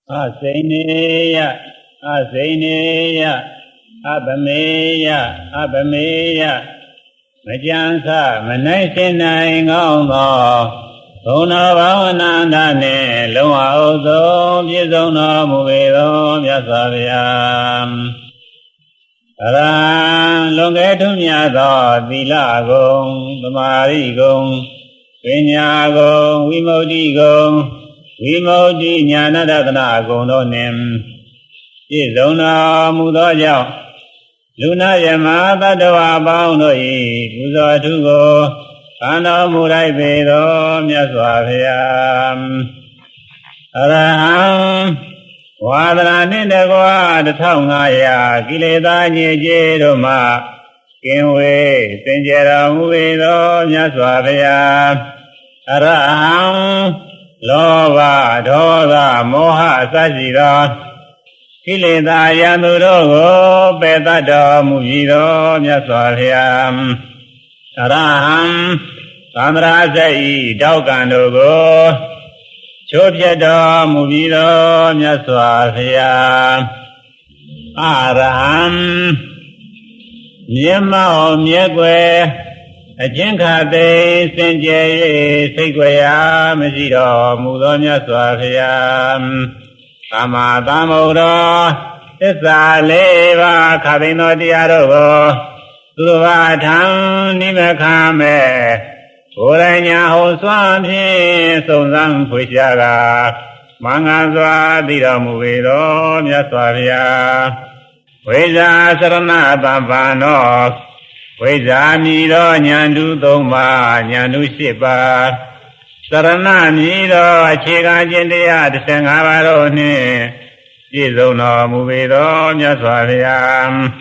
Aseneya, Aseneya, Abameya, Abameya, Majansa, Manasina, Ingongo, Una Vavanandane, Lua Ozo, Yizona, Muvedo, Yasaviam. Longetum Yado, Vilagong, Marigong, Vinyagong, Vimodigong, Vimodi Nyanadana Gononim, Yizona Mudoja, Luna Yamada Doa Boundoi, Uzatugo, Ana Murai Vedo, Yaswaviam. Araham, Wadran the Goa, the Tongaya, Gileda Jeroma, Kinwe, Sinjera Muvedo, Yaswaviam. Araham, Lova, Doga, Moha, Sajira, Kileda Yanurogo, Bedado, Mujido, Yaswaviam. Araham, Sandra Zai, Daugandogo, Chopjado, Mujido, Yaswaviam. Araham, Nyema, Myegwe, Ajinkade, Senje, Sequia, Majido, Mudonia Swafiam, Amadamoro, Isaleva, Cabino Diarogo, Luvatam, Nimekame, Urania Hoswami, Sonzam Pushaga, Mangazwa, Dida Muvido, Yaswavia, Veda Sarana Bambano. Wezamiro Nyandu Doma, Nyandu Shiba, Sarana Miro, Chiga Jindia, the Sangavarone, Yizono, Muvido, Yaswaviam,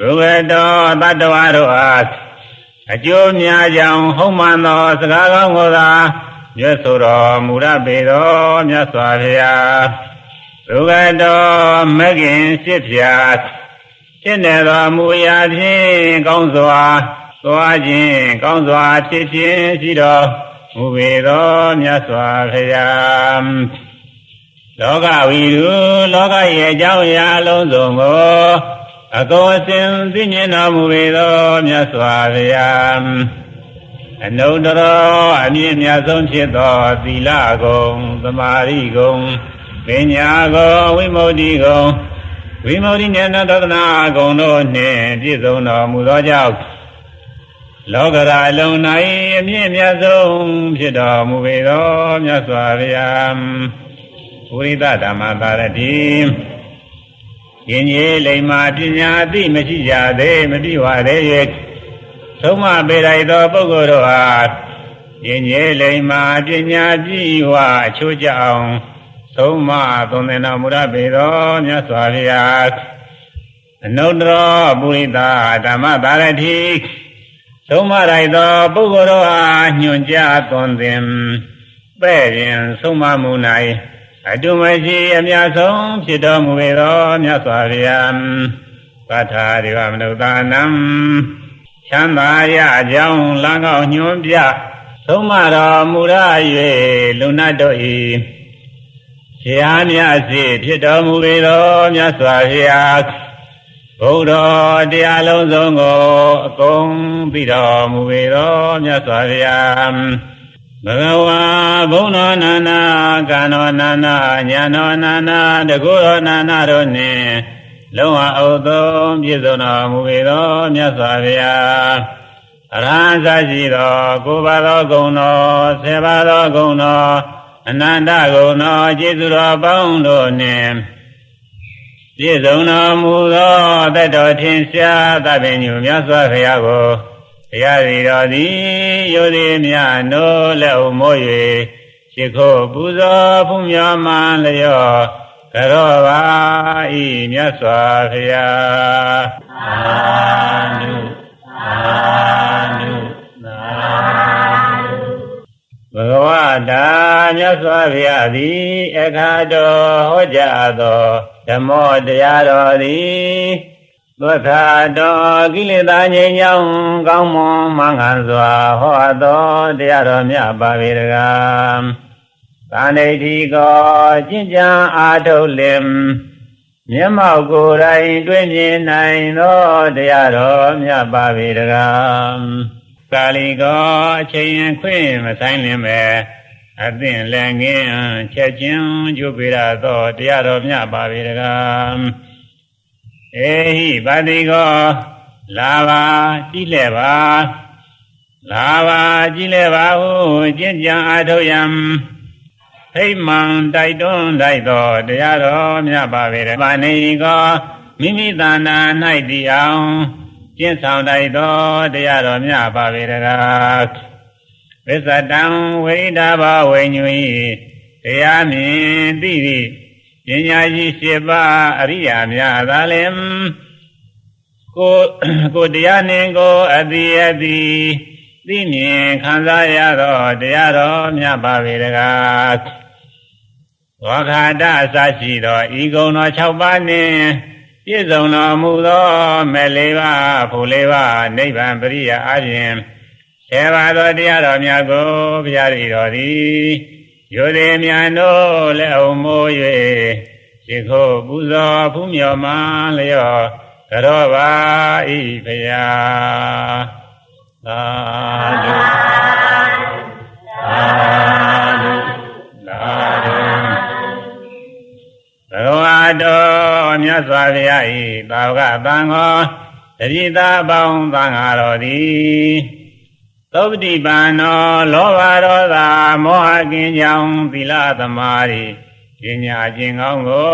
Ruedo, Badawaro As, Ajonia Jam, Homano, Sagamoda, Yasuro, Murabido, Yaswavia, Ruedo, Megin Shipyat. Chenera Muyajin, Gonzoa, Soajin, Gonzoa, Chichin, Sido, Muvido, Yaswaviam. Loga Vidu, Loga Yajaya, Lonzongo, Agosin, Zinina, Muvido, Yaswaviam. And no doro, I mean Yazon Chito, Dilagong, the Marigong, Vinyago, Wimodigo. Vimodi Nyanadana Gono Ne, Jizono Mudoja Logara Lonai, Miazum, Jida Muvido, Yaswaviam, Urida Damadarati, Yenye Lema Tina, Di Messia, De Mediwa, De Soma Bedaido Bogoroa, Yenye Lema Tina, Jiwa, Chujao. Soma Donena Murabido, Yaswaviak, Nodro, Burida, Damadarati, Soma Raido, Bogoroa, Nyunja Tondim, Berian, Soma Munai, Adumaji, Amiasom, Chidomuvido, Yaswaviam, Patarivam Nudanam, Chandaya, Jang, Lango, Nyunja, Soma Muraye, Lunadoi. Yamyasi, Pitamuvido, Yaswaviak, Bodo, Dialozongo, Gong, Pido, Muvido, Yaswaviam, Bhagawa, Bono Nana, Gano Nana, Yano Nana, the Guru Nana Rone, Loa Odo, Yizono, Muvido, Yaswavia, Ranzajiro, Gubado Gono, Sebado Gono, Ananda Gono, Jizura Bondo Nim, Jizona Mudo, the Dotinsha, the Venue, Yaswaviago, Yari, Yodimia, no Leo Moye, Shiko Buzo, Pumyaman Leo, Karova, Yaswavia. Bhagavata Yaswavyadi Ekado Hojado Dhammo Dayadodi Bhagavata Gilida Nyayam Gaumo Manganzwa Hoado Dayado Myabaviragam သာနေတိကောကျင့်ကြံအားထုတ်လင်မျက်မှောက်ကိုယ်တိုင်တွေ့မြင်နိုင်သောတရားတော်မြတ်ပါပေတကားကာလီကောအချိန်ခွင့်မဆိုင်လင်ပဲအသင့်လည်းငင်းချက်ချင်းကျုပ်ပေရသောတရားတော်မြတ်ပါပေတကားအေဟိပါတိကောလာပါကြည့်လဲပါလာပါကြည့်လဲပါဟုကျင့်ကြံအားထုတ်ရန်ဖိမှန်တိုက်တွန်းလိုက်သောတရားတော်မြတ်ပါပေတကားနေကောမိမိတဏ္ဍာ၌တည်အောင်ကျင့်ဆောင်တိုက်သောတရားတော်မြတ်ပါပေတကားဝိသတံဝိဒဘဝိညွဤတရားမြင်သိသည့်ပညာရှိ7ပါးအရိယာများသာလင်ကိုတရားနှင့်ကိုအတိအတိသိမြင်ခံစားရသောတရားတော်မြတ်ပါပေတကားဝါခာတအစရှိသောဤကုံတော်6ပါးနှင့်ပြည့်စုံတော်မူသောမဲ့4ပါးဖို့4ပါးနိဗ္ဗာန်ပရိယာအပြင်10ပါးသောတရားတော်များကိုဘုရားတည်တော်သည်ယောသည်များတို့လက်အုံမိုး၍ရှိခိုးပူဇော်ဖူးမြော်မှလျော့ကြောပါဤဘုရားသာဓုသာဓုသာဓုဘဂဝါတော်မြတ်စွာဘုရား၏သာဝကသံဃောတတိသာပေါင်းသံဃာတော်သည်သုပတိပန်နောလောဘဒေါသမောဟကင်းကြောင့်သီလသမာဓိပညာကျင့်ကောင်းကို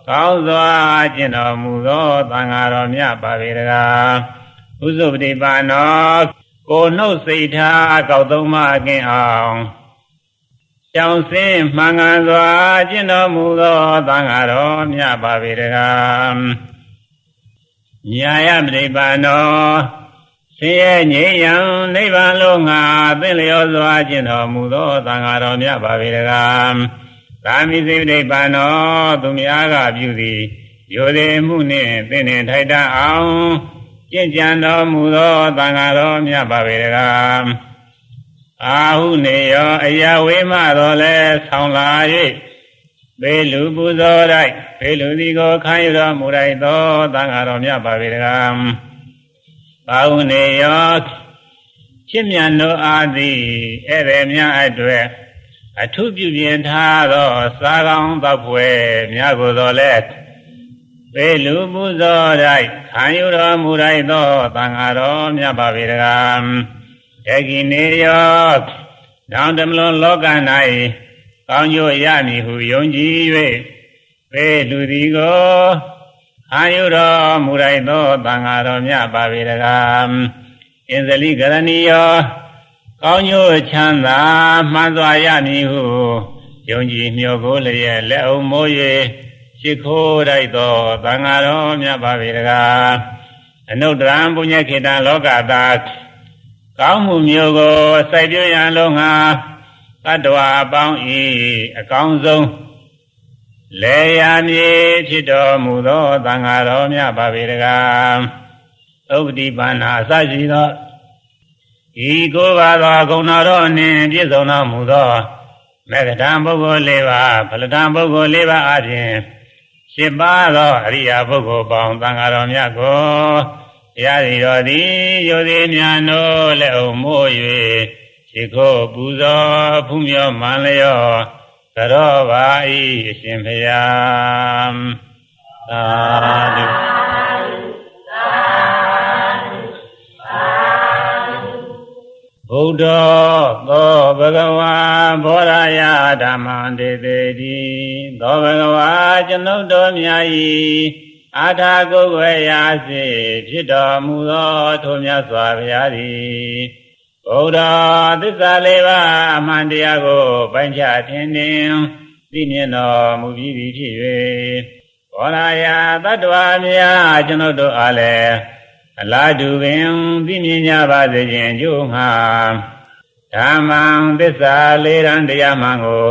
ကောင်းစွာကျင့်တော်မူသောသံဃာတော်မြတ်ပါပေတကားဥစုပတိပန်နောကိုနှုတ်စိတ်ထားကောက်သုံးမကင်းအောင်ကြောင်စင်းမှန်ကန်စွာကျင့်တော်မူသောသံဃာတော်မြတ်ပါပေတကားညာယပတိပန်နောဆင်းရဲငြိမ်းရန်နိဗ္ဗာန်လုံးငါသင်လျောစွာကျင့်တော်မူသောသံဃာတော်မြတ်ပါပေတကားသာမိစေတိပန်နောသူများကပြုသည်ယောသည်မှုနှင့်သင်နှင့်ထိုက်တန်အောင်ကျင့်ကြံတော်မူသောသံဃာတော်မြတ်ပါပေတကားအာဟုနေယောအယဝေမတော်လဲဆောင်းလာ၍ဘေလူပူဇော်၌ဘေလူသည်ကိုခံယူတော်မူလိုက်သောသံဃာတော်မြတ်ပါပေတကားဘာဟုနေယောချစ်မြတ်တို့အားသည်ဧည့်သည်များအတွက်အထုပြုပြင်ထားသောစားကောင်းသောဖွယ်များကိုယ်တော်လဲဘေလူပူဇော်၌ခံယူတော်မူလိုက်သောသံဃာတော်မြတ်ပါပေတကားဧကိနေယောနောင်တမလွန်လောက၌ကောင်းကျိုးရမည်ဟုယုံကြည်၍ဘေလူသည်ကိုခံယူတော်မူလိုက်သောသံဃာတော်မြတ်ပါပေတကားအင်္ဇလိကရဏီယောကောင်းကျိုးချမ်းသာမှန်စွာရမည်ဟုယုံကြည်မျှော်ကိုလျက်လက်အုံမိုး၍ရှိခိုးလိုက်သောသံဃာတော်မြတ်ပါပေတကားအနုတ္တရံပုညခေတံလောကတာကောင်းမှုမျိုးကိုစိုက်ပျိုးရန်လုံးငါတတ္တဝါအပေါင်း၏အကောင်းဆုံးလေယာမြေဖြစ်တော်မူသောသံဃာတော်မြတ်ပါပေတကားသုပတိပန္နာအစရှိသောဤကိုယ်ပါသောဂုဏတော်နှင့်ပြည့်စုံတော်မူသောမေဃတံပုဂ္ဂိုလ်၄ပါးဖလတံပုဂ္ဂိုလ်၄ပါးအပြင်7ပါးသောအရိယာပုဂ္ဂိုလ်ပေါင်းသံဃာတော်မြတ်ကိုတရားစီတော်သည်ယောသည်များတို့လက်အုံမိုး၍ရှိခိုးပူဇော်ဖူးမြော်မှန်လျော့ကြောပါ၏အရှင်ဘုရားသာဓုဗုဒ္ဓသောဘဂဝါဘောရယဓမ္မံတေတေတိသောဘဂဝါကျွန်ုပ်တို့များ၏အာထာကုဝေယစေဖြစ်တော်မူသောထိုမြတ်စွာဘုရားသည်ဘုရားသစ္စာ၄ပါးအမှန်တရားကိုပိုင်းခြားထင်ထင်သိမြင်တော်မူပြီးပြီဖြစ်၍ဘောရယသတ္တဝါများကျွန်ုပ်တို့အားလည်းအလားတူပင်သိမြင်ကြပါစေခြင်းကျိုးငှာဓမ္မံသစ္စာ၄ရန်တရားမှန်ကို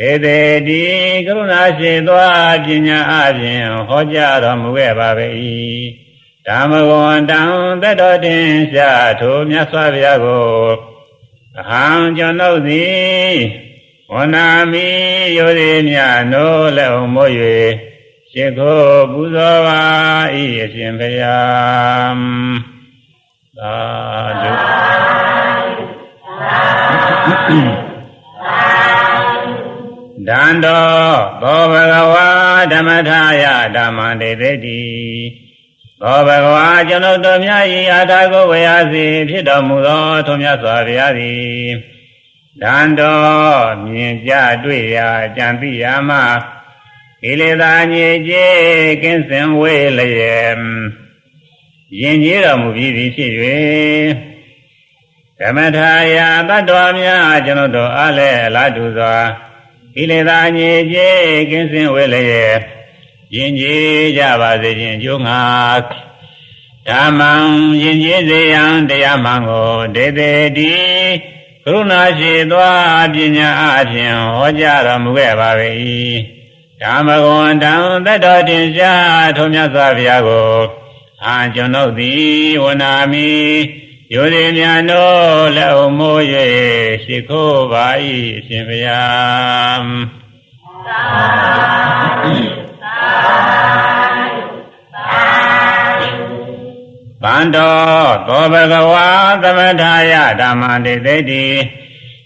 ဧတေတိကရုဏာရှိသောပညာအပြင်ဟောကြားတော်မူခဲ့ပါ၏ဓမ္မဂဝန္တံတတ္တောတင်ရှားထိုမြတ်စွာဘုရားကိုအဟံကျွန်ုပ်သည် ဝနာမိယိုရေမြနိုးလက်အောင်မို့၍ရှိခိုးပူဇော်ပါ၏အရှင်ဘုရားသာဓုဒန္တောသောဘဂဝါဓမ္မထာယဓမ္မံတေတိတိသောဘဂဝါကျွန်ုပ်တို့မြတ်၏အာထာကိုဝေယစီဖြစ်တော်မူသောထိုမြတ်စွာဘုရားသည်ဒန္တောမြင်ကြတွေ့ရာကြံသိရာမှကိလေသာညစ်ကြေးကင်းစင်ဝေးလျက်ယဉ်ကျေးတော်မူပြီးသည်ဖြစ်၍ဓမ္မထာယတတ္တဝါများကျွန်ုပ်တို့အားလည်းအလားတူစွာကိလေသာညစ်ကြေးကင်းစင်ဝေးလျက်ယဉ်ကျေးကြပါစေခြင်းအကျိုးငှာဓမ္မံယဉ်ကျေးစေရန်တရားမှန်ကိုဒေသေတိကရုဏာရှိသောပညာအဖြင့်ဟောကြားတော်မူခဲ့ပါ၏ဓမ္မဂဝန္တံသတ္တောတင်ရှားထိုမြတ်စွာဘုရားကိုအာကျွန်ုပ်သည်ဝနာမိယိုရေမြတ်တို့လက်အုံမိုး၍ရှိခိုးပါ၏အရှင်ဘုရားဗန္တောသောဘဂဝါသမထာယဓမ္မံတေတိတိ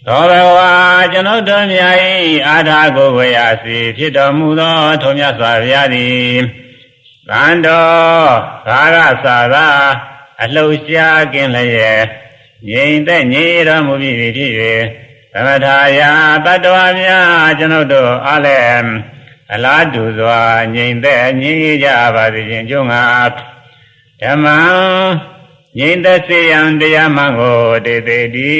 သောဘဂဝါကျွန်ုပ်တို့မြတ်၏အာထာကိုဝေယစီဖြစ်တော်မူသောထိုမြတ်စွာဘုရားသည်ဗန္တောကာရသာသာအလှူရှားကင်းလျက်ငြိမ်သက်ငြိမ်တော်မူပြီးဖြစ်၍သမထာယတတ္တဝါများကျွန်ုပ်တို့အားလည်းအလားတူစွာငြိမ်သက်ငြိမ်ကြပါစေခြင်းကြောင့်ငါဓမ္မံငြိမ်သက်စေရန်တရားမှန်ကိုတေသေတိ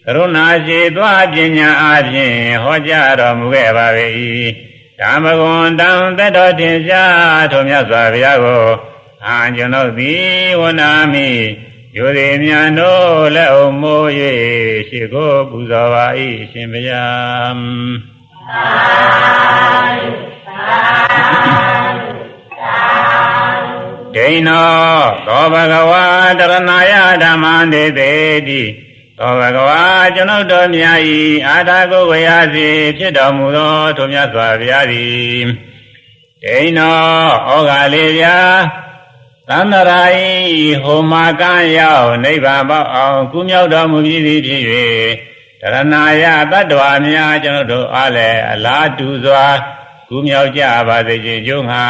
ကရုဏာရှိသောပညာအားဖြင့်ဟောကြားတော်မူခဲ့ပါ၏ဓမ္မဂဝန္တံသတ္တောတင်ရှားထိုမြတ်စွာဘုရားကိုအာကျွန်ုပ်သည်ဝနာမိယိုရေမြတ်တို့လက်အုံမိုး၍ရှိခိုးပူဇော်ပါ၏အရှင်ဘုရားဒိဏောသောဘဂဝါတရဏာယဓမ္မံတေတိတိသောဘဂဝါကျွန်ုပ်တို့မြတ်၏အာထာကိုဝေယစီဖြစ်တော်မူသောထိုမြတ်စွာဘုရားသည်ဒိဏောဩဃာလေးပြာသန္တရာဤဟိုမာကံရောက်နိဗ္ဗာန်ပေါအောင်ကုမြောက်တော်မူပြီးသည်ဖြစ်၍တရဏာယတတ္တဝါများကျွန်ုပ်တို့အားလည်းအလားတူစွာကုမြောက်ကြပါစေခြင်းကြောင့်ငါ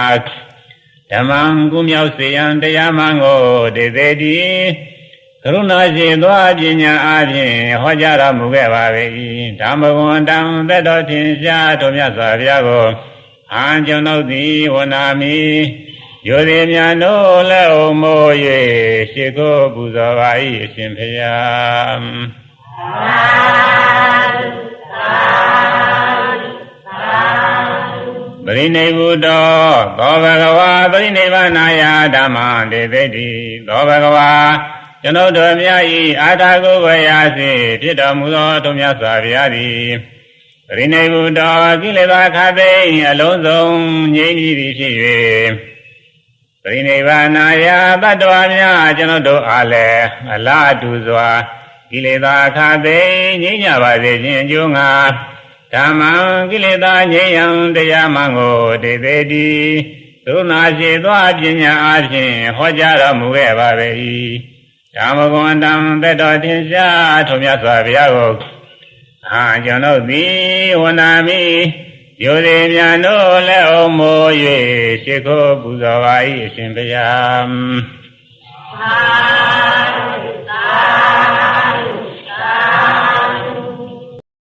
ဓမ္မံကုမြောက်စေရန်တရားမှန်ကိုတေသေတိကရုဏာရှိသောပညာအားဖြင့်ဟောကြားတော်မူခဲ့ပါ၏ဓမ္မဂဝန္တံသတ္တောထင်ရှားထိုမြတ်စွာဘုရားကိုအာကျွန်ုပ်သည်ဝနာမိယိုရေမြတ်တို့လက်အုံမိုး၍ရှိခိုးပူဇော်ပါ၏အရှင်ဘုရားပရိနိဗ္ဗုတောသောဘဂဝါပရိနိဗ္ဗာနာယဓမ္မံတေတိတိသောဘဂဝါကျွန်ုပ်တို့မြတ်၏အာထာကိုဝေယစီဖြစ်တော်မူသောထိုမြတ်စွာဘုရားသည်ပရိနိဗ္ဗုတောကိလေသာခသိအလုံးစုံငြိမ်းပြီးဖြစ်၍ပရိနိဗ္ဗာနာယတတ္တဝါများကျွန်ုပ်တို့အားလည်းအလားတူစွာကိလေသာခသိငြိမ်းကြပါစေခြင်းအကျိုးငှာဓမ္မံကိလေသာငြိမ်းရန်တရားမှန်ကိုတေသေတိကရုဏာရှိသောပညာအားဖြင့်ဟောကြားတော်မူခဲ့ပါ၏ဓမ္မဂဝန္တံသတ္တောထင်ရှားထိုမြတ်စွာဘုရားကိုအာကျွန်ုပ်သည်ဝနာမိယိုရေမြတ်တို့လက်အုံမိုး၍ရှိခိုးပူဇော်ပါ၏အရှင်ဘုရား